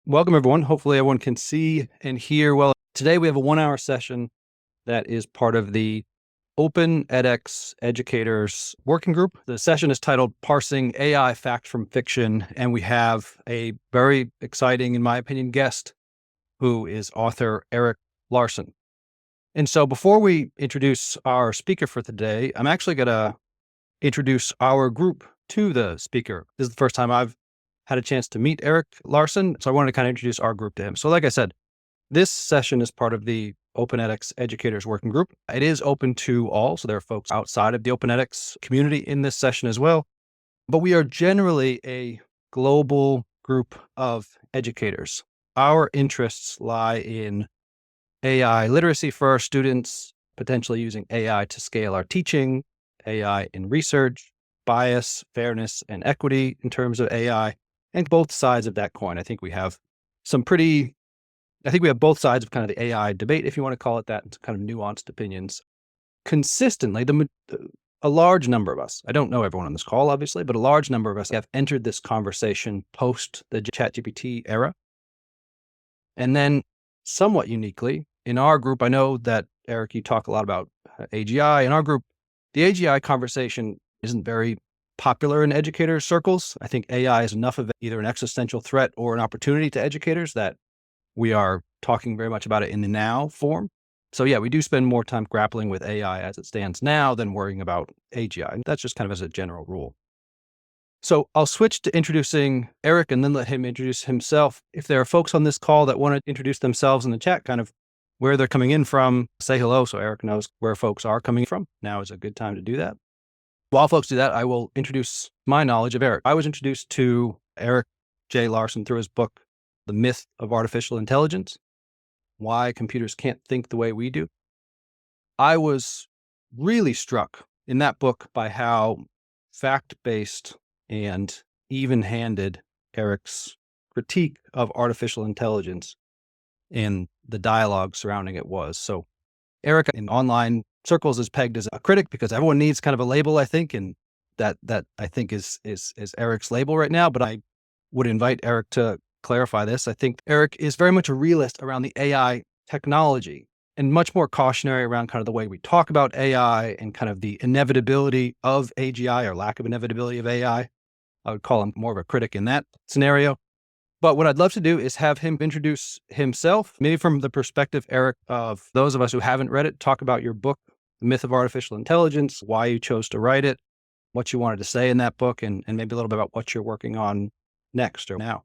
Welcome, everyone. Hopefully, everyone can see and hear well. Today, we have a 1-hour session that is part of the Open edX Educators Working Group. The session is titled Parsing AI Fact from Fiction, and we have a very exciting, in my opinion, guest who is author Erik Larson. And so before we introduce our speaker for today, I'm actually going to introduce our group to the speaker. This is the first time I've had a chance to meet Erik Larson, so I wanted to kind of introduce our group to him. So like I said, this session is part of the Open edX Educators Working Group. It is open to all, so there are folks outside of the Open edX community in this session as well. But we are generally a global group of educators. Our interests lie in AI literacy for our students, potentially using AI to scale our teaching, AI in research, bias, fairness, and equity in terms of AI, and both sides of that coin. I think we have both sides of kind of the AI debate, if you want to call it that, and kind of nuanced opinions. Consistently, a large number of us, I don't know everyone on this call, obviously, but a large number of us have entered this conversation post the ChatGPT era. And then somewhat uniquely, in our group, I know that, Erik, you talk a lot about AGI. In our group, the AGI conversation isn't very popular in educator circles. I think AI is enough of either an existential threat or an opportunity to educators that we are talking very much about it in the now form. So yeah, we do spend more time grappling with AI as it stands now than worrying about AGI. That's just kind of as a general rule. So I'll switch to introducing Erik and then let him introduce himself. If there are folks on this call that want to introduce themselves in the chat, kind of where they're coming in from, say hello so Erik knows where folks are coming from. Now is a good time to do that. While folks do that, I will introduce my knowledge of Erik. I was introduced to Erik J. Larson through his book, The Myth of Artificial Intelligence, Why Computers Can't Think the Way We Do. I was really struck in that book by how fact-based and even-handed Erik's critique of artificial intelligence and the dialogue surrounding it was. So Erik in online circles is pegged as a critic because everyone needs kind of a label, I think, and that I think is Erik's label right now. But I would invite Erik to clarify this. I think Erik is very much a realist around the AI technology and much more cautionary around kind of the way we talk about AI and kind of the inevitability of AGI or lack of inevitability of AI. I would call him more of a critic in that scenario. But what I'd love to do is have him introduce himself, maybe from the perspective, Erik, of those of us who haven't read it, talk about your book, The Myth of Artificial Intelligence, why you chose to write it, what you wanted to say in that book, and maybe a little bit about what you're working on next or now.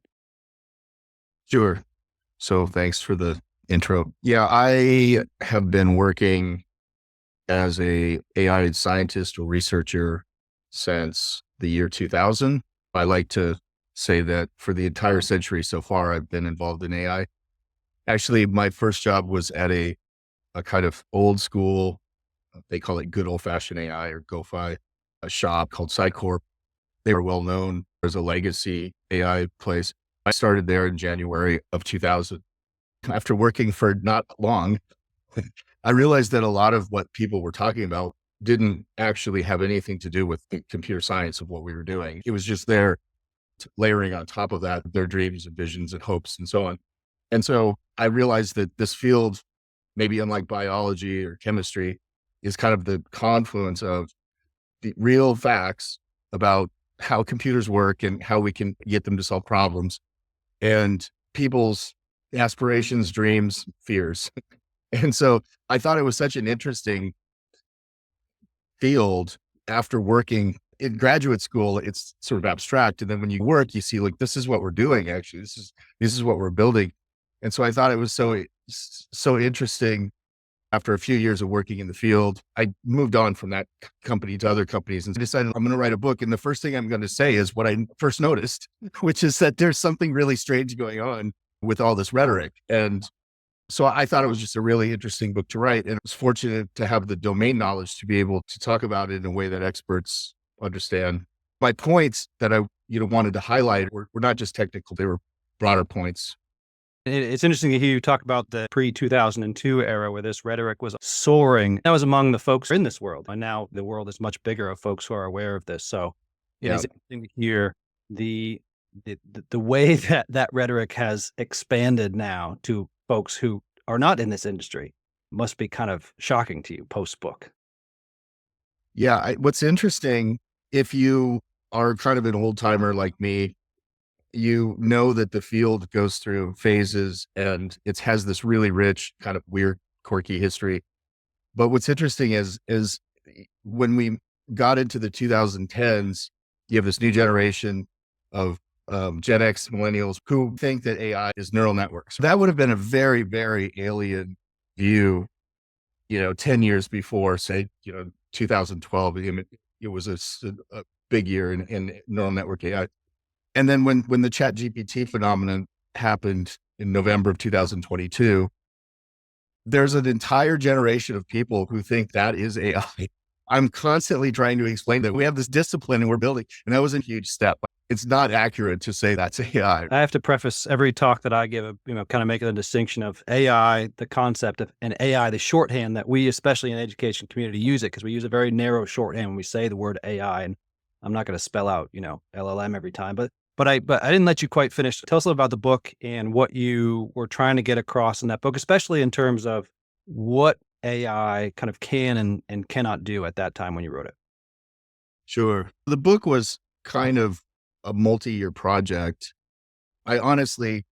Sure. So thanks for the intro. Yeah, I have been working as a AI scientist or researcher since the year 2000. I like to say that for the entire century so far, I've been involved in AI. Actually, my first job was at a kind of old school, they call it good old fashioned AI or GoFi, a shop called Scicorp. They were well known as a legacy AI place. I started there in January of 2000. After working for not long, I realized that a lot of what people were talking about didn't actually have anything to do with the computer science of what we were doing. It was just there layering on top of that, their dreams and visions and hopes and so on. And so I realized that this field, maybe unlike biology or chemistry, is kind of the confluence of the real facts about how computers work and how we can get them to solve problems and people's aspirations, dreams, fears. And so I thought it was such an interesting field. After working in graduate school, it's sort of abstract. And then when you work, you see like, this is what we're doing. Actually, this is what we're building. And so I thought it was so interesting. After a few years of working in the field, I moved on from that company to other companies and decided I'm going to write a book. And the first thing I'm going to say is what I first noticed, which is that there's something really strange going on with all this rhetoric. And so I thought it was just a really interesting book to write. And I was fortunate to have the domain knowledge to be able to talk about it in a way that experts understand. My points that I wanted to highlight were not just technical, they were broader points. It's interesting to hear you talk about the pre-2002 era where this rhetoric was soaring. That was among the folks in this world. And now the world is much bigger of folks who are aware of this. So it is interesting to hear the the way that that rhetoric has expanded now to folks who are not in this industry must be kind of shocking to you post book. Yeah. What's interesting, if you are kind of an old timer like me, you know that the field goes through phases and it has this really rich, kind of weird, quirky history. But what's interesting is when we got into the 2010s, you have this new generation of Gen X millennials who think that AI is neural networks. That would have been a very, very alien view, 10 years before, say, 2012. It was a big year in neural network AI. And then when the chat GPT phenomenon happened in November of 2022, there's an entire generation of people who think that is AI. I'm constantly trying to explain that we have this discipline and we're building, and that was a huge step. It's not accurate to say that's AI. I have to preface every talk that I give, kind of making the distinction of AI, the concept of, and AI, the shorthand that we, especially in the education community, use it because we use a very narrow shorthand when we say the word AI. And I'm not going to spell out, LLM every time, but I didn't let you quite finish. Tell us a little about the book and what you were trying to get across in that book, especially in terms of what AI kind of can and cannot do at that time when you wrote it. Sure. The book was kind of a multi-year project. I honestly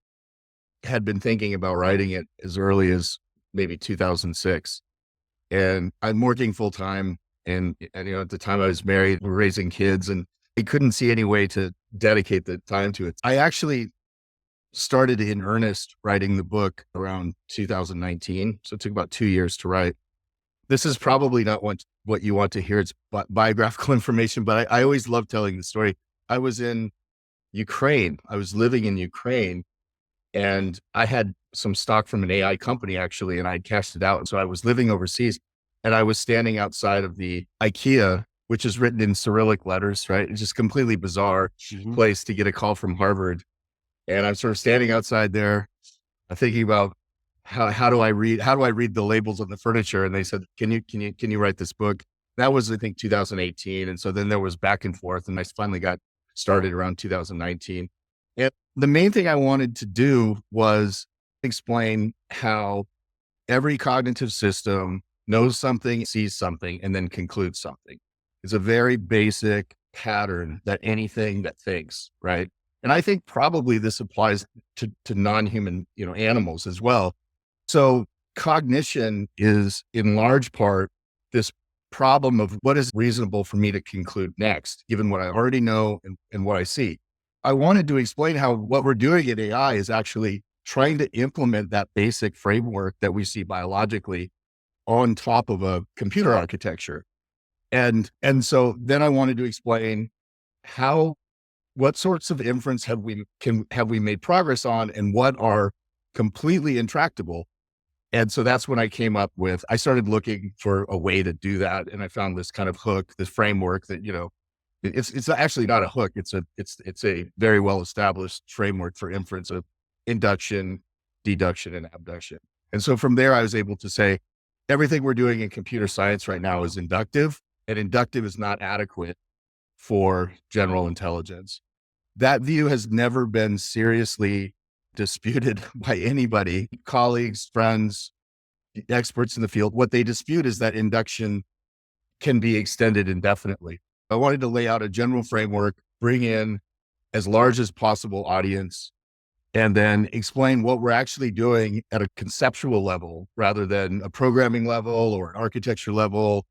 had been thinking about writing it as early as maybe 2006. And I'm working full time. And, at the time I was married, we're raising kids, and I couldn't see any way to dedicate the time to it. I actually started in earnest writing the book around 2019. So it took about 2 years to write. This is probably not what you want to hear. It's biographical information, but I always love telling the story. I was in Ukraine. I was living in Ukraine, and I had some stock from an AI company actually, and I had cashed it out. And so I was living overseas, and I was standing outside of the IKEA, which is written in Cyrillic letters, right? It's just completely bizarre place to get a call from Harvard. And I'm sort of standing outside there, thinking about how do I read the labels on the furniture? And they said, can you write this book? That was, I think, 2018. And so then there was back and forth, and I finally got started around 2019. And the main thing I wanted to do was explain how every cognitive system knows something, sees something, and then concludes something. It's a very basic pattern that anything that thinks, right? And I think probably this applies to non-human, animals as well. So cognition is in large part this problem of what is reasonable for me to conclude next, given what I already know and what I see. I wanted to explain how what we're doing in AI is actually trying to implement that basic framework that we see biologically on top of a computer architecture. And so then I wanted to explain what sorts of inference have we made progress on, and what are completely intractable. And so that's when I started looking for a way to do that. And I found this kind of hook, this framework that, it's actually not a hook. It's a very well-established framework for inference of induction, deduction, and abduction. And so from there, I was able to say, everything we're doing in computer science right now is inductive, and inductive is not adequate for general intelligence. That view has never been seriously disputed by anybody, colleagues, friends, experts in the field. What they dispute is that induction can be extended indefinitely. I wanted to lay out a general framework, bring in as large as possible audience, and then explain what we're actually doing at a conceptual level rather than a programming level or an architecture level.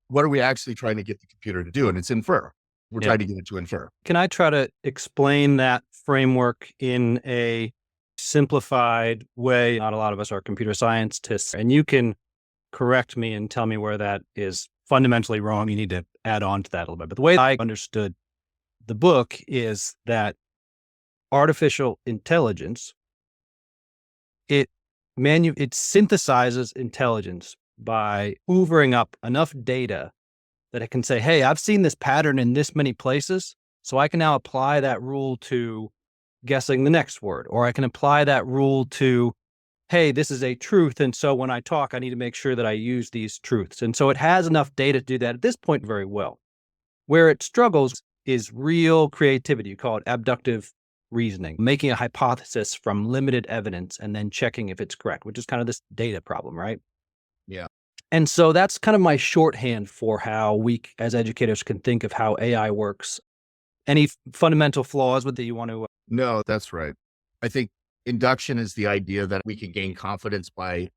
What are we actually trying to get the computer to do? And it's infer. We're trying to get it to infer. Can I try to explain that framework in a simplified way? Not a lot of us are computer scientists, and you can correct me and tell me where that is fundamentally wrong. You need to add on to that a little bit. But the way I understood the book is that artificial intelligence, it synthesizes intelligence by hoovering up enough data that it can say, hey, I've seen this pattern in this many places, so I can now apply that rule to guessing the next word, or I can apply that rule to, hey, this is a truth, and so when I talk, I need to make sure that I use these truths. And so it has enough data to do that at this point very well. Where it struggles is real creativity. You call it abductive reasoning, making a hypothesis from limited evidence and then checking if it's correct, which is kind of this data problem, right? Yeah. And so that's kind of my shorthand for how we as educators can think of how AI works. Any fundamental flaws with that you want to? No, that's right. I think induction is the idea that we can gain confidence by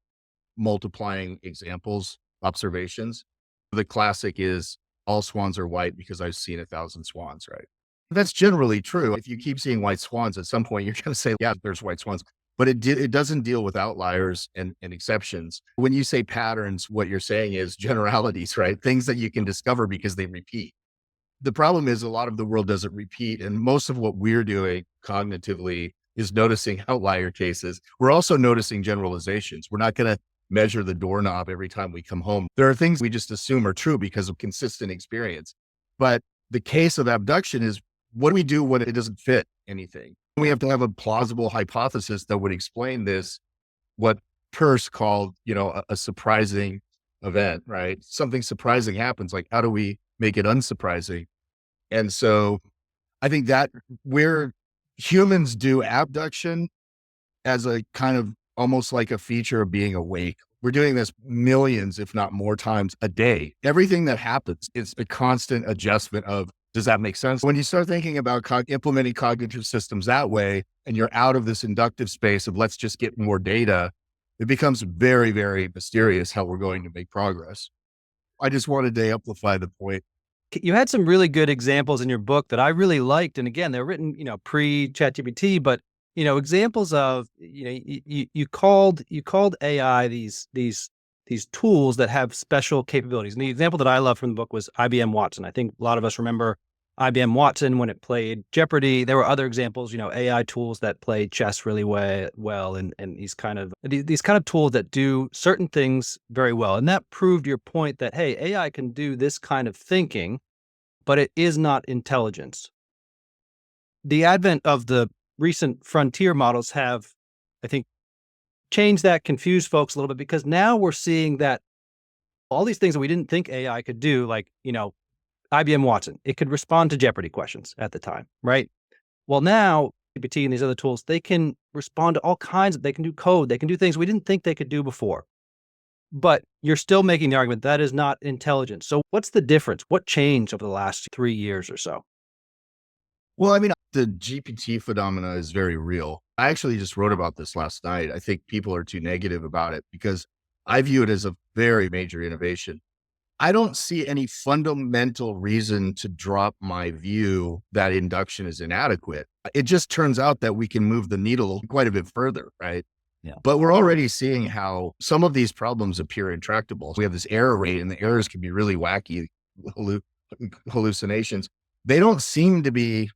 multiplying examples, observations. The classic is all swans are white because I've seen 1,000 swans, right? That's generally true. If you keep seeing white swans, at some point you're going to say, yeah, there's white swans. But it doesn't deal with outliers and exceptions. When you say patterns, what you're saying is generalities, right? Things that you can discover because they repeat. The problem is a lot of the world doesn't repeat. And most of what we're doing cognitively is noticing outlier cases. We're also noticing generalizations. We're not going to measure the doorknob every time we come home. There are things we just assume are true because of consistent experience. But the case of abduction is, what do we do when it doesn't fit anything? We have to have a plausible hypothesis that would explain this, what Peirce called, a surprising event, right? Something surprising happens. Like, how do we make it unsurprising? And so I think that where humans do abduction as a kind of almost like a feature of being awake. We're doing this millions, if not more times a day. Everything that happens is a constant adjustment of, does that make sense? When you start thinking about implementing cognitive systems that way, and you're out of this inductive space of let's just get more data, it becomes very, very mysterious how we're going to make progress. I just wanted to amplify the point. You had some really good examples in your book that I really liked. And again, they're written, pre ChatGPT, but examples of, you called AI these tools that have special capabilities. And the example that I love from the book was IBM Watson. I think a lot of us remember IBM Watson when it played Jeopardy. There were other examples, AI tools that played chess really well, and these kind of tools that do certain things very well. And that proved your point that, hey, AI can do this kind of thinking, but it is not intelligence. The advent of the recent frontier models have, I think, changed that, confused folks a little bit, because now we're seeing that all these things that we didn't think AI could do, like, IBM Watson, it could respond to Jeopardy questions at the time, right? Well, now GPT and these other tools, they can respond to all kinds they can do code, they can do things we didn't think they could do before. But you're still making the argument that is not intelligence. So what's the difference? What changed over the last 3 years or so? Well, I mean, the GPT phenomena is very real. I actually just wrote about this last night. I think people are too negative about it because I view it as a very major innovation. I don't see any fundamental reason to drop my view that induction is inadequate. It just turns out that we can move the needle quite a bit further, right? Yeah. But we're already seeing how some of these problems appear intractable. We have this error rate, and the errors can be really wacky hallucinations. They don't seem to be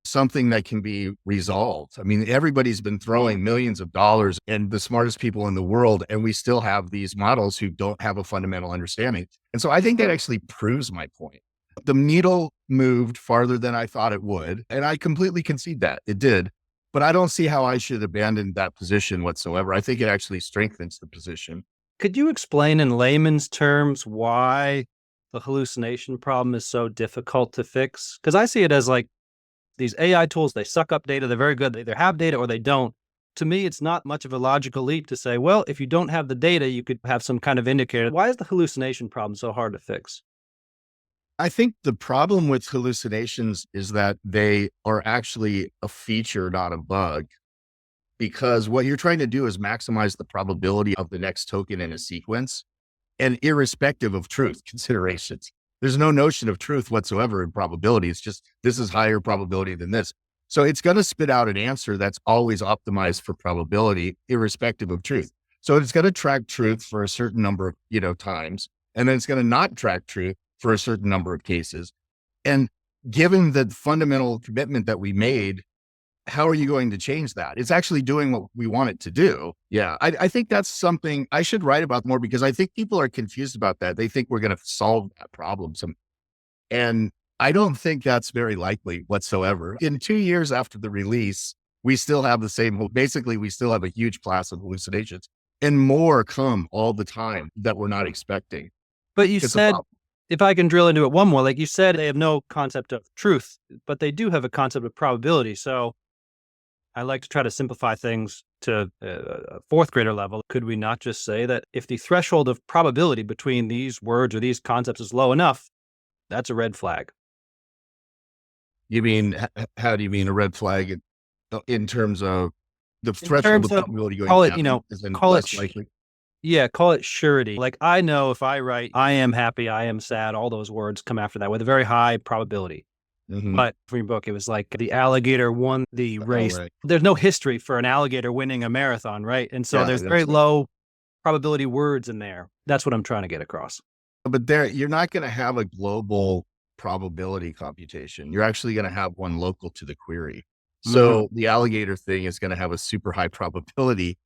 something that can be resolved. I mean, everybody's been throwing millions of dollars and the smartest people in the world, and we still have these models who don't have a fundamental understanding. And so I think that actually proves my point. The needle moved farther than I thought it would, and I completely concede that it did. But I don't see how I should abandon that position whatsoever. I think it actually strengthens the position. Could you explain in layman's terms why the hallucination problem is so difficult to fix? Because I see it as like these AI tools, they suck up data. They're very good. They either have data or they don't. To me, it's not much of a logical leap to say, well, if you don't have the data, you could have some kind of indicator. Why is the hallucination problem so hard to fix? I think the problem with hallucinations is that they are actually a feature, not a bug, because what you're trying to do is maximize the probability of the next token in a sequence, and irrespective of truth considerations. There's no notion of truth whatsoever in probability. It's just, this is higher probability than this. So it's going to spit out an answer that's always optimized for probability, irrespective of truth. So it's going to track truth for a certain number of, times, and then it's going to not track truth for a certain number of cases. And given the fundamental commitment that we made, how are you going to change that? It's actually doing what we want it to do. Yeah. I think that's something I should write about more, because I think people are confused about that. They think we're going to solve that problem. And I don't think that's very likely whatsoever. In 2 years after the release, we still have basically we still have a huge class of hallucinations, and more come all the time that we're not expecting. But you said, if I can drill into it one more, like you said, they have no concept of truth, but they do have a concept of probability. So I like to try to simplify things to a fourth grader level. Could we not just say that if the threshold of probability between these words or these concepts is low enough, that's a red flag? You mean, how do you mean a red flag in terms of the In threshold terms of of, probability going call it, down is in call it, less likely? yeah, call it surety. Like I know if I write, I am happy, I am sad, all those words come after that with a very high probability. Hmm. But for your book, it was like the alligator won the Oh, race. right. There's no history for an alligator winning a marathon, right? And so Yeah, there's very that's right. low probability words in there. That's what I'm trying to get across. But there, you're not going to have a global probability computation. You're actually going to have one local to the query. Mhm. So the alligator thing is going to have a super high probability,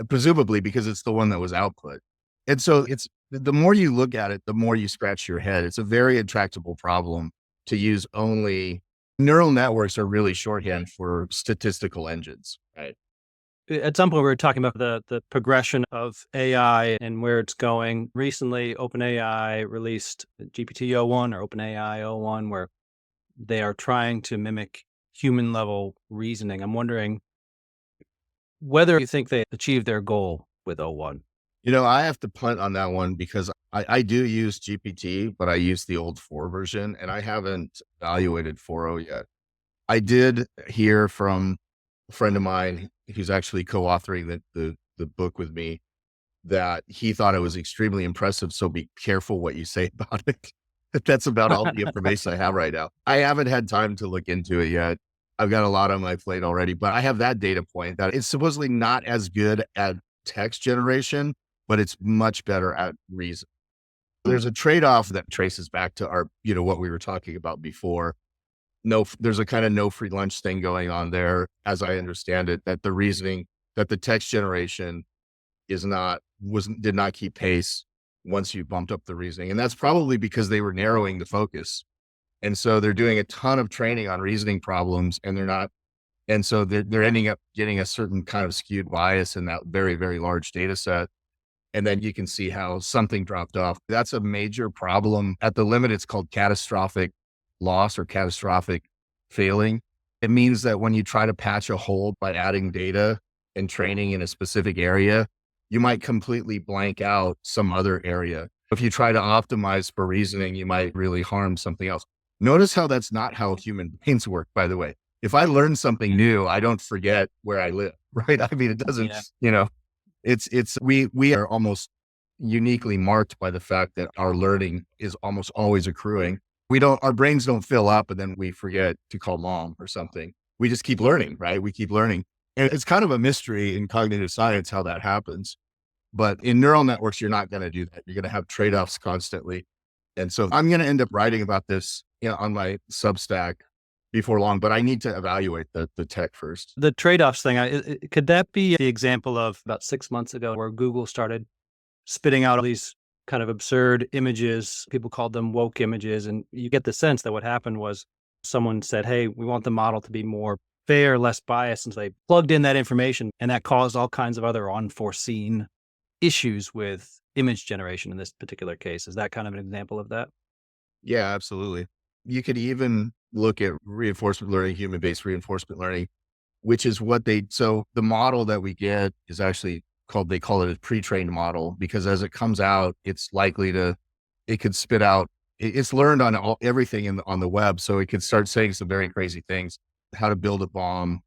presumably because it's the one that was output. And so it's the more you look at it, the more you scratch your head. It's a very intractable problem to use only neural networks are really shorthand for statistical engines, right? At some point, we were talking about the progression of AI and where it's going. Recently, OpenAI released GPT-o1 or OpenAI o1, where they are trying to mimic human level reasoning. I'm wondering whether you think they achieved their goal with o1. I have to punt on that one because I do use GPT, but I use the old 4 version and I haven't evaluated 4.0 yet. I did hear from a friend of mine who's actually co-authoring the book with me that he thought it was extremely impressive. So be careful what you say about it. That's about all the information I have right now. I haven't had time to look into it yet. I've got a lot on my plate already, but I have that data point that it's supposedly not as good at text generation, but it's much better at reason. There's a trade-off that traces back to our, what we were talking about before. No, there's a kind of no free lunch thing going on there, as I understand it, that the reasoning, that the text generation did not keep pace once you bumped up the reasoning. And that's probably because they were narrowing the focus. And so they're doing a ton of training on reasoning problems and they're not, and so they're ending up getting a certain kind of skewed bias in that very, very large data set. And then you can see how something dropped off. That's a major problem. At the limit, it's called catastrophic loss or catastrophic failing. It means that when you try to patch a hole by adding data and training in a specific area, you might completely blank out some other area. If you try to optimize for reasoning, you might really harm something else. Notice how that's not how human brains work, by the way. If I learn something new, I don't forget where I live, right? I mean, it doesn't, Yeah. we are almost uniquely marked by the fact that our learning is almost always accruing. Our brains don't fill up and then we forget to call mom or something. We just keep learning, right? We keep learning. And it's kind of a mystery in cognitive science how that happens. But in neural networks, you're not going to do that. You're going to have trade-offs constantly. And so I'm going to end up writing about this, on my Substack before long, but I need to evaluate the tech first. The trade-offs thing, could that be the example of about 6 months ago where Google started spitting out all these kind of absurd images? People called them woke images. And you get the sense that what happened was someone said, hey, we want the model to be more fair, less biased. And so they plugged in that information and that caused all kinds of other unforeseen issues with image generation in this particular case. Is that kind of an example of that? Yeah, absolutely. You could even look at reinforcement learning, human-based reinforcement learning, which is so the model that we get is actually they call it a pre-trained model because as it comes out, it could spit out, it's learned on everything on the web. So it could start saying some very crazy things, how to build a bomb,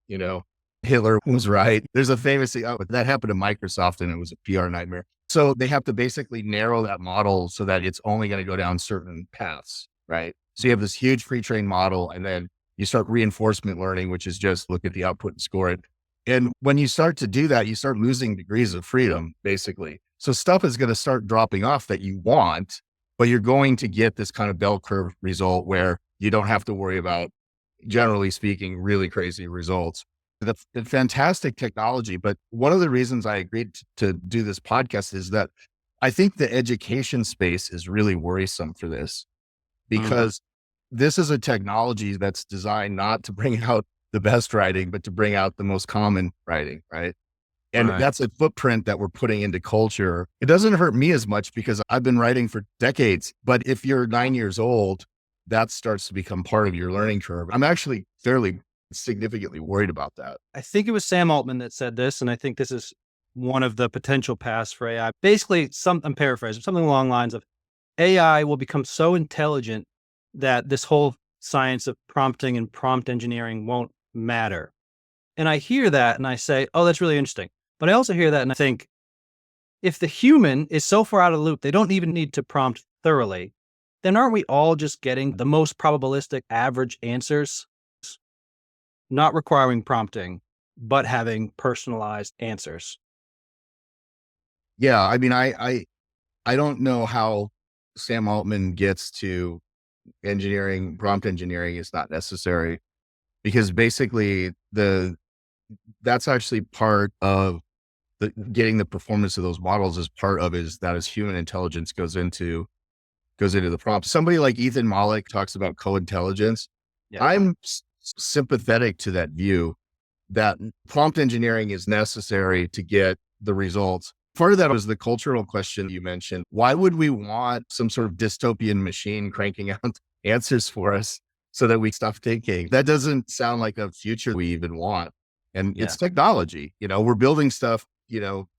Hitler was right. There's a famous thing that happened to Microsoft and it was a PR nightmare. So they have to basically narrow that model so that it's only going to go down certain paths, right? So you have this huge pre-trained model and then you start reinforcement learning, which is just look at the output and score it. And when you start to do that, you start losing degrees of freedom, basically. So stuff is going to start dropping off that you want, but you're going to get this kind of bell curve result where you don't have to worry about, generally speaking, really crazy results. The fantastic technology. But one of the reasons I agreed to do this podcast is that I think the education space is really worrisome for this Mhm. because this is a technology that's designed not to bring out the best writing, but to bring out the most common writing, right? And Right. that's a footprint that we're putting into culture. It doesn't hurt me as much because I've been writing for decades. But if you're 9 years old, that starts to become part of your learning curve. I'm actually fairly significantly worried about that. I think it was Sam Altman that said this, and I think this is one of the potential paths for AI. Basically, I'm paraphrasing, something along the lines of AI will become so intelligent that this whole science of prompting and prompt engineering won't matter. And I hear that and I say, oh, that's really interesting. But I also hear that and I think, if the human is so far out of the loop, they don't even need to prompt thoroughly, then aren't we all just getting the most probabilistic average answers, not requiring prompting, but having personalized answers? Yeah, I mean, I don't know how Sam Altman gets to engineering, prompt engineering is not necessary, because basically that's actually part of the getting the performance of those models is part of is that as human intelligence goes into the prompt. Somebody like Ethan Malik talks about co-intelligence. Yeah. I'm sympathetic to that view that prompt engineering is necessary to get the results. Part of that was the cultural question you mentioned. Why would we want some sort of dystopian machine cranking out answers for us so that we stop thinking? That doesn't sound like a future we even want. And Yeah. it's technology. We're building stuff,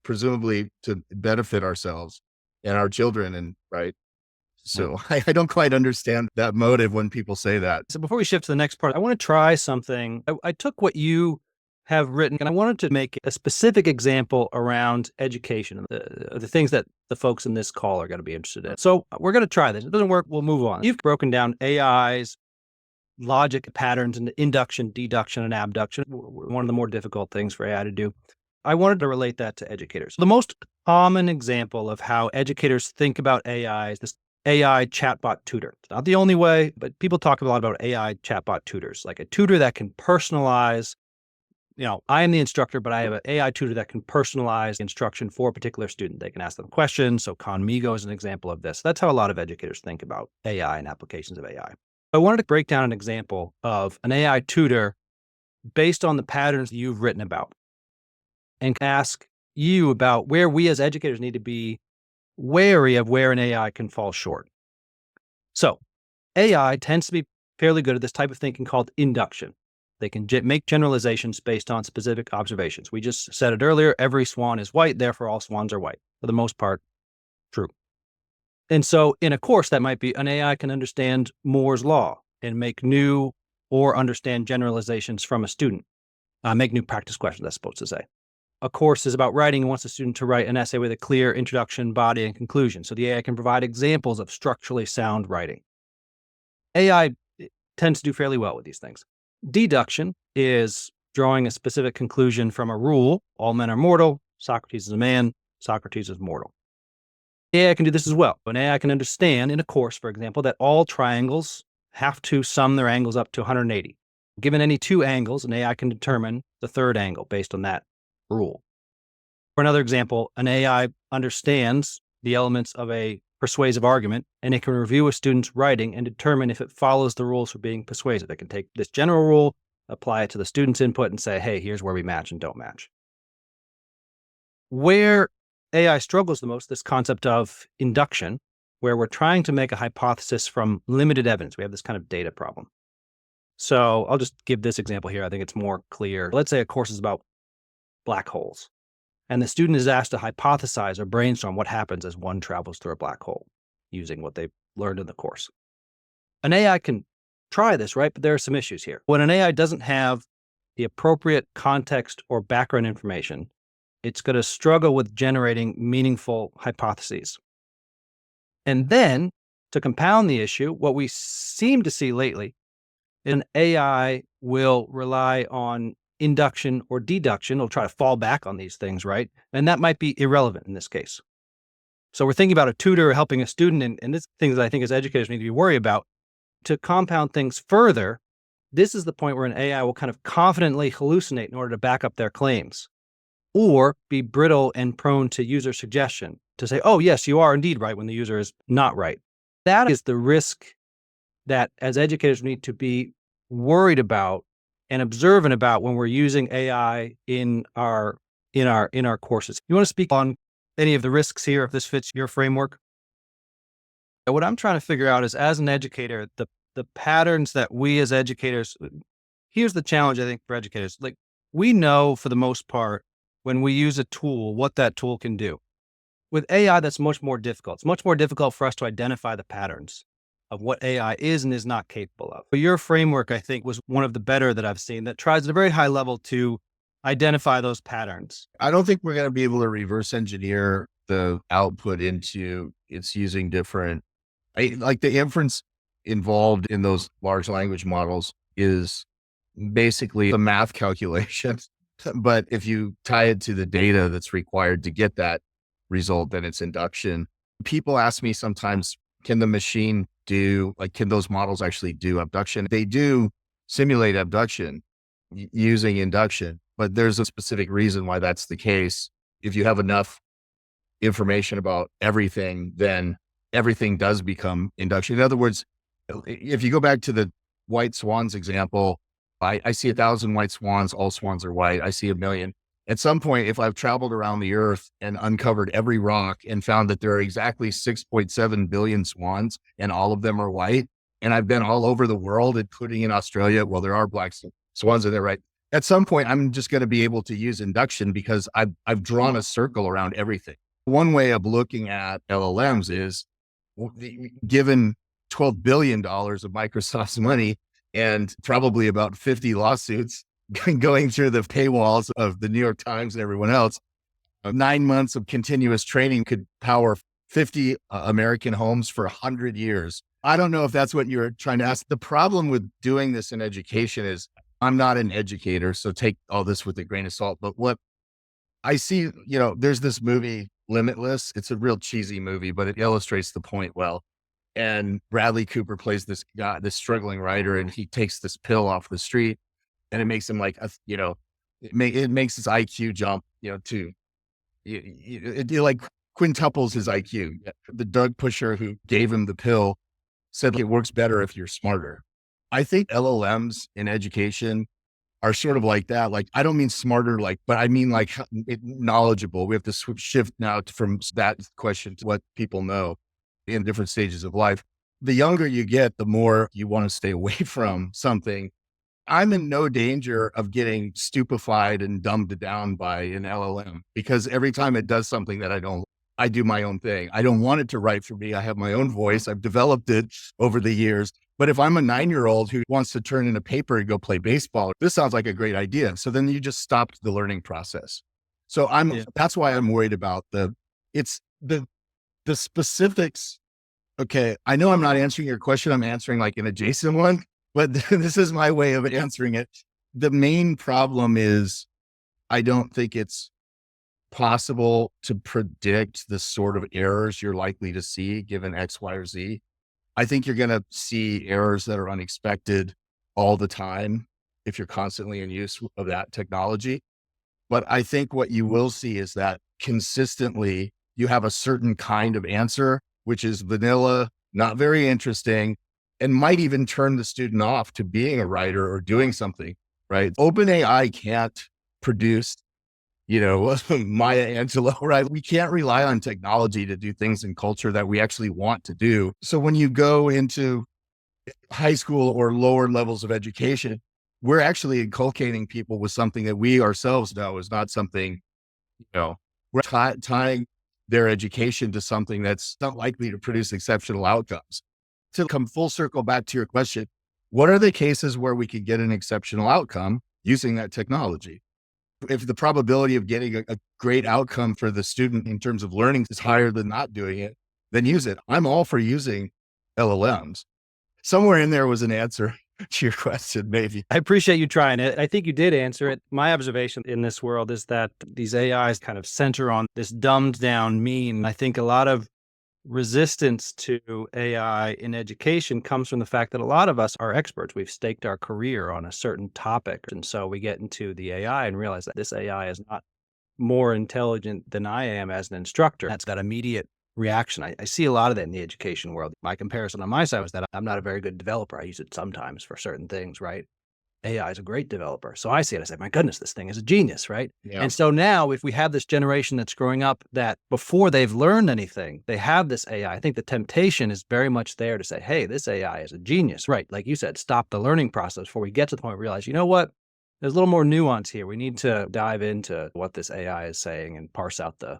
presumably to benefit ourselves and our children. And right. So I don't quite understand that motive when people say that. So before we shift to the next part, I want to try something. I took what you have written and I wanted to make a specific example around education and the things that the folks in this call are going to be interested in. So we're going to try this. If it doesn't work, we'll move on. You've broken down AI's logic patterns into induction, deduction, and abduction, one of the more difficult things for AI to do. I wanted to relate that to educators. The most common example of how educators think about AI is this AI chatbot tutor. It's not the only way, but people talk a lot about AI chatbot tutors, like a tutor that can personalize. I am the instructor, but I have an AI tutor that can personalize instruction for a particular student. They can ask them questions. So Conmigo is an example of this. That's how a lot of educators think about AI and applications of AI. I wanted to break down an example of an AI tutor based on the patterns you've written about and ask you about where we as educators need to be wary of where an AI can fall short. So AI tends to be fairly good at this type of thinking called induction. They can make generalizations based on specific observations. We just said it earlier, every swan is white, therefore all swans are white. For the most part, true. And so in a course, that might be an AI can understand Moore's law and make new or understand generalizations from a student, make new practice questions, that's supposed to say. A course is about writing and wants a student to write an essay with a clear introduction, body, and conclusion. So the AI can provide examples of structurally sound writing. AI tends to do fairly well with these things. Deduction is drawing a specific conclusion from a rule. All men are mortal. Socrates is a man. Socrates is mortal. AI can do this as well. An AI can understand in a course, for example, that all triangles have to sum their angles up to 180. Given any two angles, an AI can determine the third angle based on that rule. For another example, an AI understands the elements of a persuasive argument, and it can review a student's writing and determine if it follows the rules for being persuasive. It can take this general rule, apply it to the student's input, and say, hey, here's where we match and don't match. Where AI struggles the most, this concept of induction, where we're trying to make a hypothesis from limited evidence. We have this kind of data problem. So I'll just give this example here. I think it's more clear. Let's say a course is about black holes, and the student is asked to hypothesize or brainstorm what happens as one travels through a black hole using what they've learned in the course. An AI can try this, right? But there are some issues here. When an AI doesn't have the appropriate context or background information, it's going to struggle with generating meaningful hypotheses. And then, to compound the issue, what we seem to see lately, an AI will rely on induction or deduction. It'll try to fall back on these things, right? And that might be irrelevant in this case. So we're thinking about a tutor helping a student, and this thing that I think as educators need to be worried about. To compound things further, this is the point where an AI will kind of confidently hallucinate in order to back up their claims, or be brittle and prone to user suggestion to say, oh, yes, you are indeed right when the user is not right. That is the risk that as educators we need to be worried about and observant about when we're using AI in our courses. You want to speak on any of the risks here if this fits your framework? What I'm trying to figure out is, as an educator, the patterns that we as educators Here's the challenge, I think, for educators. Like, we know for the most part, when we use a tool, what that tool can do. With AI, that's much more difficult. It's much more difficult for us to identify the patterns of what AI is and is not capable of. But your framework, I think, was one of the better that I've seen that tries at a very high level to identify those patterns. I don't think we're going to be able to reverse engineer the output into it's using different, like the inference involved in those large language models is basically a math calculation. But if you tie it to the data that's required to get that result, then it's induction. People ask me sometimes, can the machine do, like, can those models actually do abduction? They do simulate abduction using induction, but there's a specific reason why that's the case. If you have enough information about everything, then everything does become induction. In other words, if you go back to the white swans example, I see 1,000 white swans, all swans are white. I see 1,000,000. At some point, if I've traveled around the earth and uncovered every rock and found that there are exactly 6.7 billion swans and all of them are white, and I've been all over the world, including in Australia, well, there are black swans in there, right? At some point, I'm just going to be able to use induction because I've drawn a circle around everything. One way of looking at LLMs is, given $12 billion of Microsoft's money and probably about 50 lawsuits going through the paywalls of the New York Times and everyone else, 9 months of continuous training could power 50 American homes for 100 years. I don't know if that's what you're trying to ask. The problem with doing this in education is I'm not an educator, so take all this with a grain of salt. But what I see, there's this movie, Limitless. It's a real cheesy movie, but it illustrates the point well. And Bradley Cooper plays this guy, this struggling writer, and he takes this pill off the street, and it makes him like, it makes his IQ jump, to it like quintuples his IQ. The drug pusher who gave him the pill said it works better if you're smarter. I think LLMs in education are sort of like that. Like, I don't mean smarter, but I mean knowledgeable. We have to shift now from that question to what people know in different stages of life. The younger you get, the more you want to stay away from something. I'm in no danger of getting stupefied and dumbed down by an LLM because every time it does something that I do my own thing. I don't want it to write for me. I have my own voice. I've developed it over the years. But if I'm a 9-year-old who wants to turn in a paper and go play baseball, this sounds like a great idea. So then you just stopped the learning process. So that's why I'm worried about the specifics. Okay. I know I'm not answering your question. I'm answering like an adjacent one, but this is my way of answering it. The main problem is I don't think it's possible to predict the sort of errors you're likely to see given X, Y, or Z. I think you're going to see errors that are unexpected all the time if you're constantly in use of that technology. But I think what you will see is that consistently you have a certain kind of answer, which is vanilla, not very interesting, and might even turn the student off to being a writer or doing something, right? OpenAI can't produce, Maya Angelou, right? We can't rely on technology to do things in culture that we actually want to do. So when you go into high school or lower levels of education, we're actually inculcating people with something that we ourselves know is not something, we're tying their education to something that's not likely to produce exceptional outcomes. To come full circle back to your question, what are the cases where we could get an exceptional outcome using that technology? If the probability of getting a great outcome for the student in terms of learning is higher than not doing it, then use it. I'm all for using LLMs. Somewhere in there was an answer to your question, maybe. I appreciate you trying it. I think you did answer it. My observation in this world is that these AIs kind of center on this dumbed down mean. I think a lot of resistance to AI in education comes from the fact that a lot of us are experts. We've staked our career on a certain topic. And so we get into the AI and realize that this AI is not more intelligent than I am as an instructor. That's that immediate reaction. I see a lot of that in the education world. My comparison on my side was that I'm not a very good developer. I use it sometimes for certain things, right? AI is a great developer. So I see it, I say, my goodness, this thing is a genius, right? Yeah. And so now if we have this generation that's growing up that before they've learned anything, they have this AI, I think the temptation is very much there to say, hey, this AI is a genius, right? Like you said, stop the learning process before we get to the point where we realize, you know what? There's a little more nuance here. We need to dive into what this AI is saying and parse out the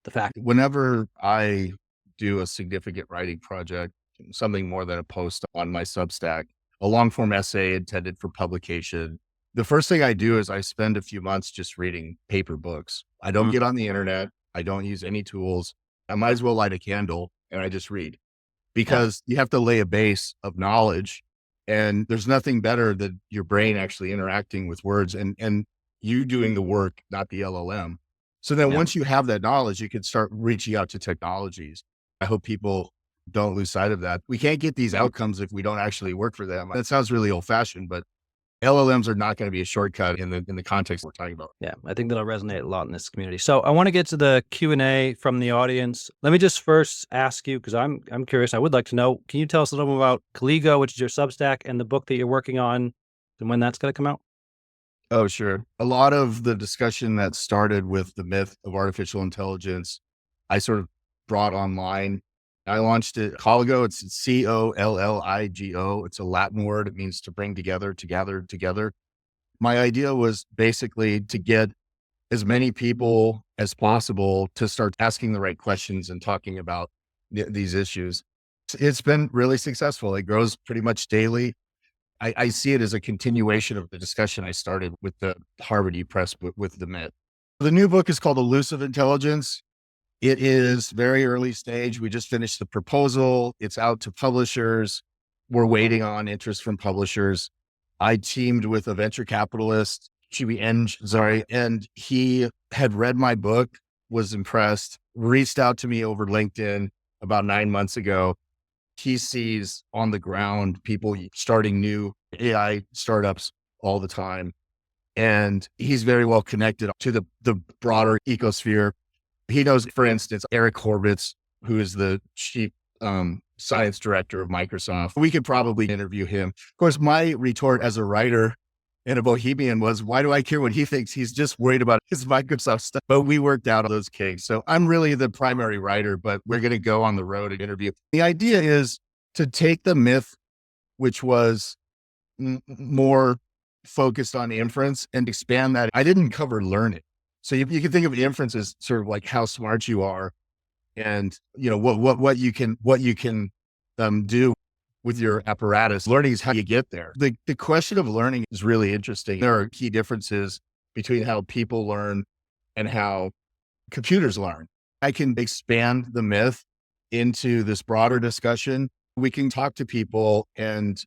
fact. Whenever I do a significant writing project, something more than a post on my Substack, a long form essay intended for publication, the first thing I do is I spend a few months just reading paper books. I don't Mm, get on the internet. I don't use any tools. I might as well light a candle and I just read, yeah, because you have to lay a base of knowledge, and there's nothing better than your brain actually interacting with words and you doing the work, not the LLM. So then yeah. once you have that knowledge, you can start reaching out to technologies. I hope people don't lose sight of that. We can't get these outcomes if we don't actually work for them. That sounds really old fashioned, but LLMs are not going to be a shortcut in the context we're talking about. Yeah, I think that'll resonate a lot in this community. So I want to get to the Q&A from the audience. Let me just first ask you, because I'm curious, I would like to know, can you tell us a little more about Caligo, which is your Substack, and the book that you're working on and when that's going to come out? Oh, sure. A lot of the discussion that started with the myth of artificial intelligence, I sort of brought online. I launched it, Caligo. It's Colligo. It's a Latin word. It means to bring together, to gather together. My idea was basically to get as many people as possible to start asking the right questions and talking about these issues. It's been really successful. It grows pretty much daily. I see it as a continuation of the discussion I started with the Harvard Press with the myth. The new book is called Elusive Intelligence. It is very early stage. We just finished the proposal. It's out to publishers. We're waiting on interest from publishers. I teamed with a venture capitalist, and he had read my book, was impressed, reached out to me over LinkedIn about 9 months ago. He sees on the ground people starting new AI startups all the time. And he's very well connected to the broader ecosphere. He knows, for instance, Eric Horvitz, who is the chief science director of Microsoft. We could probably interview him. Of course, my retort as a writer and a bohemian was, why do I care what he thinks? He's just worried about his Microsoft stuff. But we worked out those kinks. So I'm really the primary writer, but we're going to go on the road and interview. The idea is to take the myth, which was more focused on inference, and expand that. I didn't cover learning. So you can think of inference as sort of like how smart you are, and what you can do with your apparatus. Learning is how you get there. The question of learning is really interesting. There are key differences between how people learn and how computers learn. I can expand the myth into this broader discussion. We can talk to people and,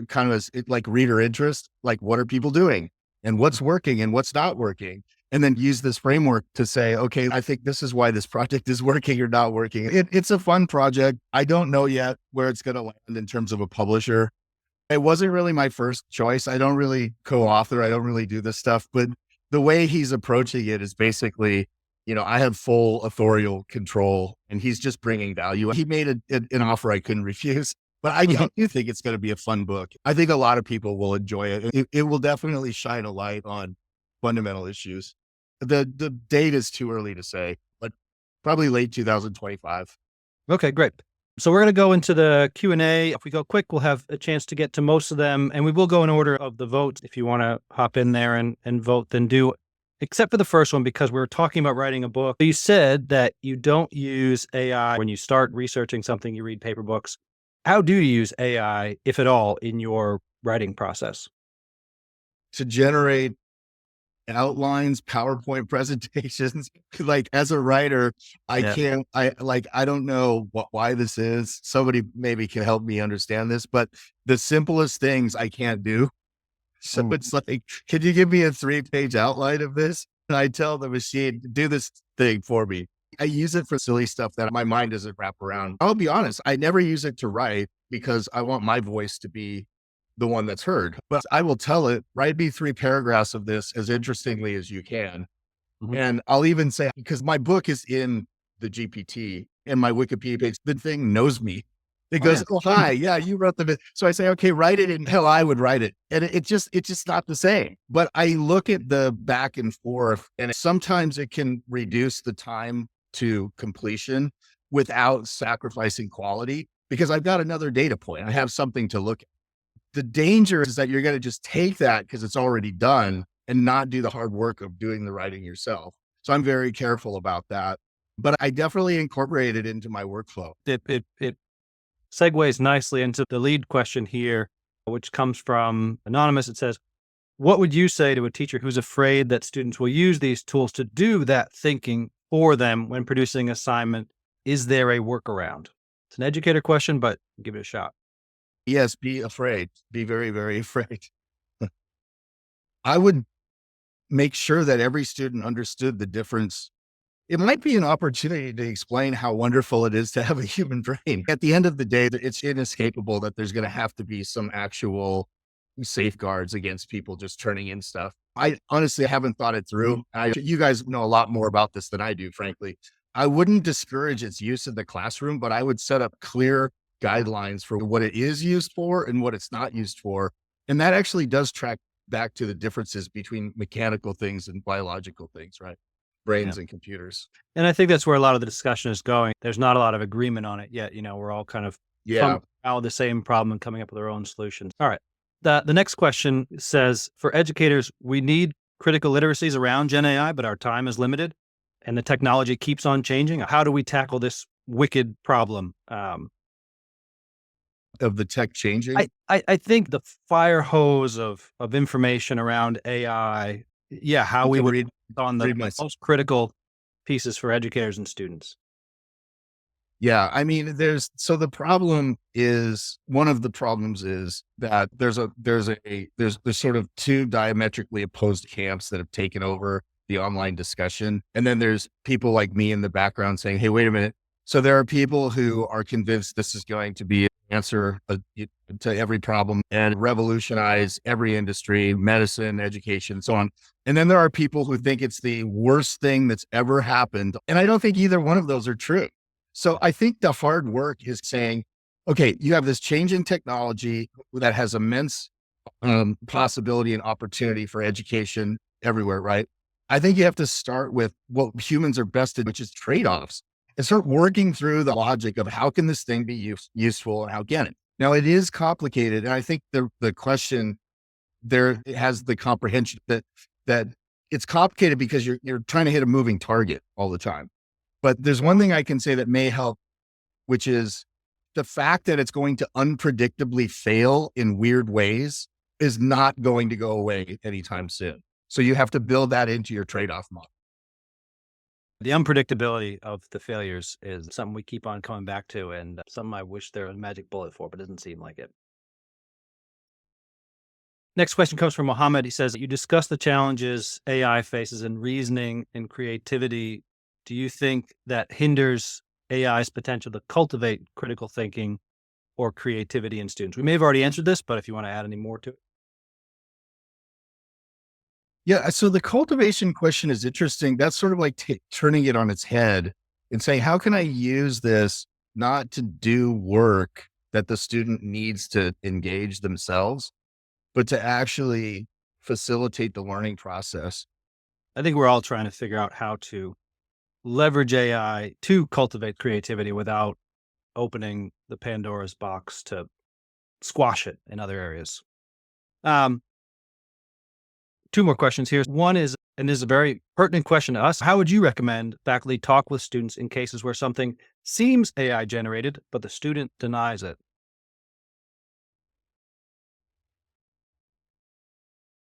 kind of like reader interest, like what are people doing and what's working and what's not working? And then use this framework to say, okay, I think this is why this project is working or not working. It's a fun project. I don't know yet where it's going to land in terms of a publisher. It wasn't really my first choice. I don't really co-author. I don't really do this stuff, but the way he's approaching it is basically, I have full authorial control and he's just bringing value. He made an offer I couldn't refuse, but I do think it's going to be a fun book. I think a lot of people will enjoy it. It will definitely shine a light on fundamental issues. The date is too early to say, but probably late 2025. Okay, great. So we're going to go into the Q&A. If we go quick, we'll have a chance to get to most of them, and we will go in order of the votes. If you want to hop in there and vote, then do, except for the first one, because we were talking about writing a book. You said that you don't use AI when you start researching something, you read paper books. How do you use AI, if at all, in your writing process? To generate outlines, PowerPoint presentations. Like as a writer, Yeah. I don't know why this is. Somebody maybe can help me understand this, but the simplest things I can't do. So it's like, can you give me a 3-page outline of this? And I tell the machine, do this thing for me. I use it for silly stuff that my mind doesn't wrap around. I'll be honest, I never use it to write because I want my voice to be the one that's heard. But I will tell it, write me 3 paragraphs of this as interestingly as you can. Mhm. And I'll even say, because my book is in the GPT and my Wikipedia page, the thing knows me. It Oh, goes, yeah. oh, hi. Yeah, you wrote the, so I say, okay, write it in hell, I would write it. And it's just not the same. But I look at the back and forth, and sometimes it can reduce the time to completion without sacrificing quality because I've got another data point. I have something to look at. The danger is that you're going to just take that because it's already done and not do the hard work of doing the writing yourself. So I'm very careful about that. But I definitely incorporate it into my workflow. It segues nicely into the lead question here, which comes from Anonymous. It says, what would you say to a teacher who's afraid that students will use these tools to do that thinking for them when producing assignment? Is there a workaround? It's an educator question, but give it a shot. Yes, be afraid. Be very, very afraid. I would make sure that every student understood the difference. It might be an opportunity to explain how wonderful it is to have a human brain. At the end of the day, it's inescapable that there's going to have to be some actual safeguards against people just turning in stuff. I honestly haven't thought it through. You guys know a lot more about this than I do, frankly. I wouldn't discourage its use in the classroom, but I would set up clear guidelines for what it is used for and what it's not used for. And that actually does track back to the differences between mechanical things and biological things, right? Yeah. Brains and computers. And I think that's where a lot of the discussion is going. There's not a lot of agreement on it yet. We're all kind of Yeah. out the same problem and coming up with our own solutions. All right. The next question says, for educators, we need critical literacies around Gen AI, but our time is limited and the technology keeps on changing. How do we tackle this wicked problem? Of the tech changing. I think the fire hose of information around AI, how we would read on the my most critical pieces for educators and students. Yeah, I mean, so the problem is, one of the problems is that there's sort of two diametrically opposed camps that have taken over the online discussion. And then there's people like me in the background saying, hey, wait a minute. So there are people who are convinced this is going to be an answer to every problem and revolutionize every industry, medicine, education, so on. And then there are people who think it's the worst thing that's ever happened. And I don't think either one of those are true. So I think the hard work is saying, okay, you have this change in technology that has immense possibility and opportunity for education everywhere, right? I think you have to start with what humans are best at, which is trade-offs, and start working through the logic of how can this thing be useful and how can it? Now, it is complicated. And I think the question there has the comprehension that it's complicated because you're trying to hit a moving target all the time. But there's one thing I can say that may help, which is the fact that it's going to unpredictably fail in weird ways is not going to go away anytime soon. So you have to build that into your trade-off model. The unpredictability of the failures is something we keep on coming back to, and something I wish there was a magic bullet for, but it doesn't seem like it. Next question comes from Mohammed. He says, you discussed the challenges AI faces in reasoning and creativity. Do you think that hinders AI's potential to cultivate critical thinking or creativity in students? We may have already answered this, but if you want to add any more to it. Yeah. So the cultivation question is interesting. That's sort of like turning it on its head and saying, how can I use this not to do work that the student needs to engage themselves, but to actually facilitate the learning process? I think we're all trying to figure out how to leverage AI to cultivate creativity without opening the Pandora's box to squash it in other areas. Two more questions here. One is, and this is a very pertinent question to us, how would you recommend faculty talk with students in cases where something seems AI generated, but the student denies it?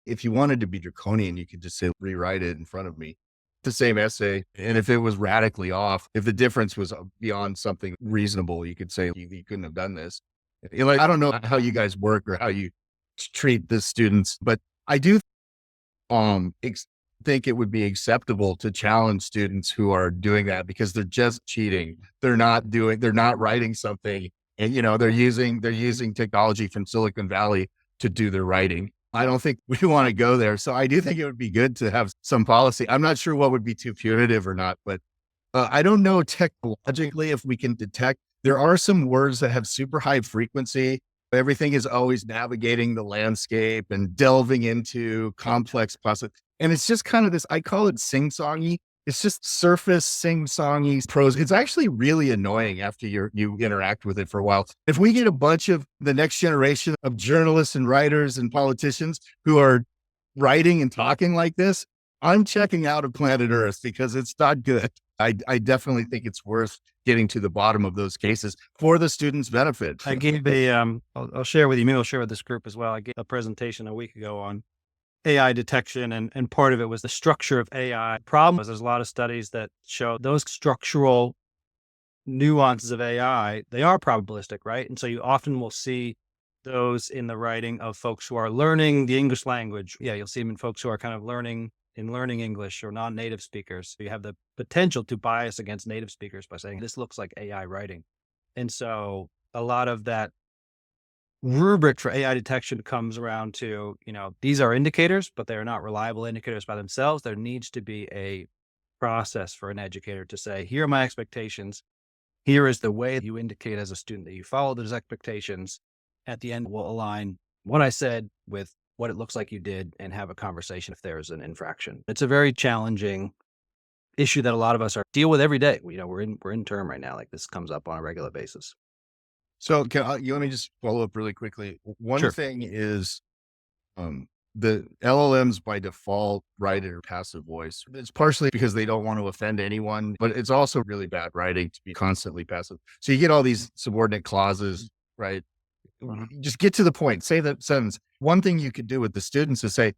If you wanted to be draconian, you could just say, rewrite it in front of me, the same essay. And if it was radically off, if the difference was beyond something reasonable, you could say, you couldn't have done this. I don't know how you guys work or how you treat the students, but I do think it would be acceptable to challenge students who are doing that because they're just cheating. They're not writing something, and they're using technology from Silicon Valley to do their writing. I don't think we want to go there. So I do think it would be good to have some policy. I'm not sure what would be too punitive or not, but I don't know technologically if we can detect. There are some words that have super high frequency. Everything is always navigating the landscape and delving into complex process. And it's just kind of this, I call it sing-songy. It's just surface sing-songy prose. It's actually really annoying after you interact with it for a while. If we get a bunch of the next generation of journalists and writers and politicians who are writing and talking like this, I'm checking out of planet Earth because it's not good. I definitely think it's worth getting to the bottom of those cases for the students' benefit. I gave I'll share with you, maybe I'll share with this group as well. I gave a presentation a week ago on AI detection, and part of it was the structure of AI. Problem was there's a lot of studies that show those structural nuances of AI, they are probabilistic, right? And so you often will see those in the writing of folks who are learning the English language. Yeah, you'll see them in folks who are kind of learning English or non-native speakers. You have the potential to bias against native speakers by saying this looks like AI writing. And so a lot of that rubric for AI detection comes around to, these are indicators, but they are not reliable indicators by themselves. There needs to be a process for an educator to say, here are my expectations. Here is the way you indicate as a student that you follow those expectations. At the end, we'll align what I said with what it looks like you did and have a conversation if there's an infraction. It's a very challenging issue that a lot of us deal with every day. We're in term right now. Like this comes up on a regular basis. So you let me just follow up really quickly. One Sure. thing is the LLMs by default write a passive voice. It's partially because they don't want to offend anyone, but it's also really bad writing to be constantly passive. So you get all these subordinate clauses, right? Just get to the point. Say that sentence. One thing you could do with the students is say,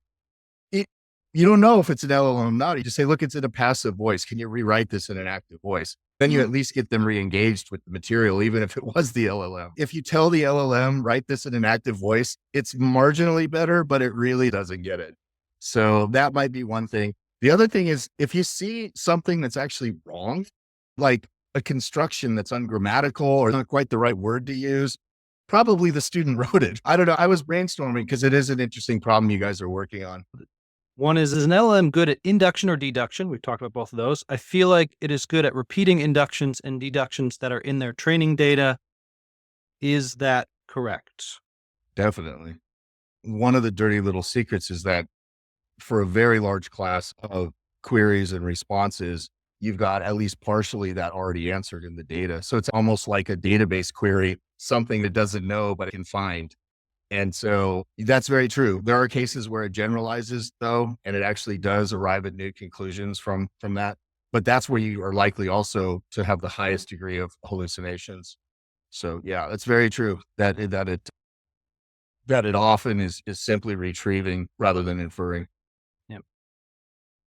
you don't know if it's an LLM or not. You just say, look, it's in a passive voice. Can you rewrite this in an active voice? Then you at least get them re-engaged with the material, even if it was the LLM. If you tell the LLM, write this in an active voice, it's marginally better, but it really doesn't get it. So that might be one thing. The other thing is if you see something that's actually wrong, like a construction that's ungrammatical or not quite the right word to use, probably the student wrote it. I don't know. I was brainstorming because it is an interesting problem you guys are working on. One is an LLM good at induction or deduction? We've talked about both of those. I feel like it is good at repeating inductions and deductions that are in their training data. Is that correct? Definitely. One of the dirty little secrets is that for a very large class of queries and responses, you've got at least partially that already answered in the data. So it's almost like a database query, something that doesn't know, but it can find. And so that's very true. There are cases where it generalizes though, and it actually does arrive at new conclusions from that. But that's where you are likely also to have the highest degree of hallucinations. So yeah, that's very true that it often is simply retrieving rather than inferring. Yep.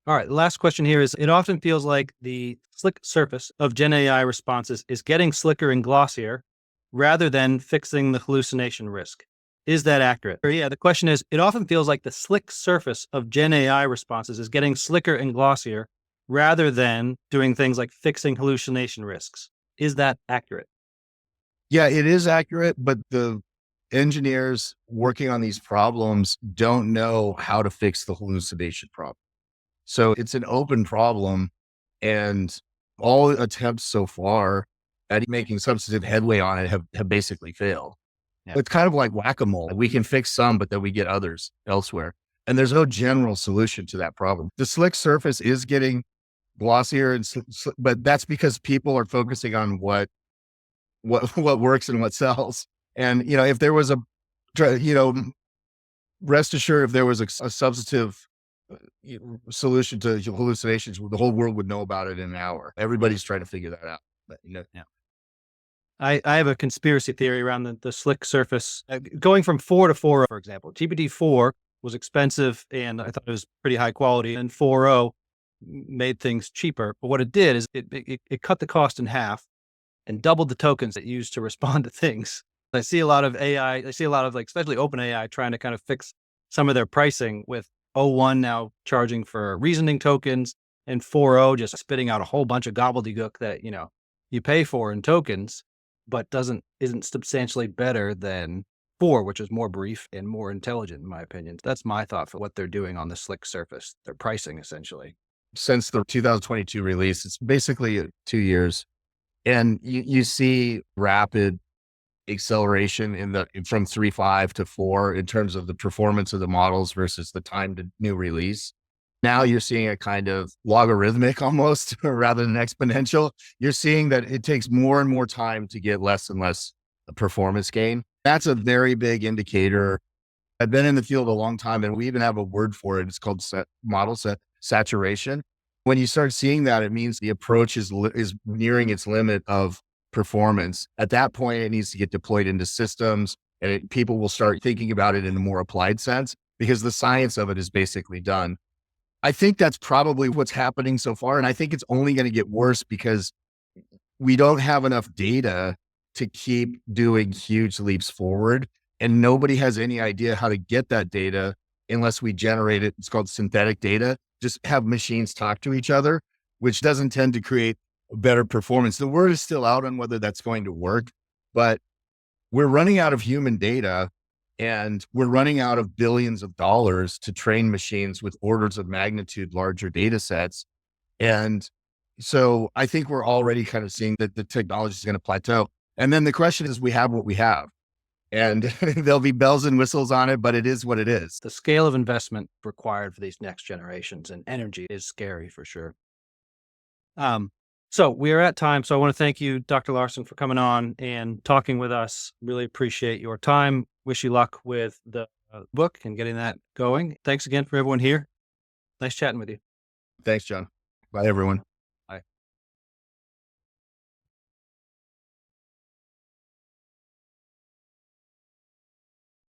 All right. The last question here is, it often feels like the slick surface of Gen AI responses is getting slicker and glossier rather than fixing the hallucination risk. Is that accurate? Or yeah, the question is, it often feels like the slick surface of Gen AI responses is getting slicker and glossier rather than doing things like fixing hallucination risks. Is that accurate? Yeah, it is accurate, but the engineers working on these problems don't know how to fix the hallucination problem. So it's an open problem, and all attempts so far at making substantive headway on it have basically failed. Yeah. It's kind of like whack-a-mole. We can fix some, but then we get others elsewhere. And there's no general solution to that problem. The slick surface is getting glossier, but that's because people are focusing on what works and what sells. And, if there was rest assured, if there was a substantive solution to hallucinations, the whole world would know about it in an hour. Everybody's trying to figure that out. But, Yeah. I have a conspiracy theory around the slick surface. Going from 4 to 4.0, for example, GPT-4 was expensive and I thought it was pretty high quality, and 4.0 made things cheaper. But what it did is it cut the cost in half and doubled the tokens it used to respond to things. I see a lot of AI, especially OpenAI, trying to kind of fix some of their pricing with O1 now charging for reasoning tokens and 4.0 just spitting out a whole bunch of gobbledygook that, you pay for in tokens, but isn't substantially better than 4, which is more brief and more intelligent, in my opinion. That's my thought for what they're doing on the slick surface. Their pricing, essentially. since the 2022 release, it's basically 2 years. And you see rapid acceleration from 3.5 to 4 in terms of the performance of the models versus the time to new release. Now you're seeing a kind of logarithmic almost rather than exponential. You're seeing that it takes more and more time to get less and less performance gain. That's a very big indicator. I've been in the field a long time, and we even have a word for it. It's called model saturation. When you start seeing that, it means the approach is nearing its limit of performance. At that point, it needs to get deployed into systems, and people will start thinking about it in a more applied sense because the science of it is basically done. I think that's probably what's happening so far. And I think it's only going to get worse because we don't have enough data to keep doing huge leaps forward. And nobody has any idea how to get that data unless we generate it. It's called synthetic data. Just have machines talk to each other, which doesn't tend to create better performance. The word is still out on whether that's going to work, but we're running out of human data and we're running out of billions of dollars to train machines with orders of magnitude larger data sets. And so I think we're already kind of seeing that the technology is going to plateau. And then the question is, we have what we have, and there'll be bells and whistles on it, but it is what it is. The scale of investment required for these next generations and energy is scary for sure. So we are at time. So I want to thank you, Dr. Larson, for coming on and talking with us. Really appreciate your time. Wish you luck with the book and getting that going. Thanks again for everyone here. Nice chatting with you. Thanks, John. Bye, everyone.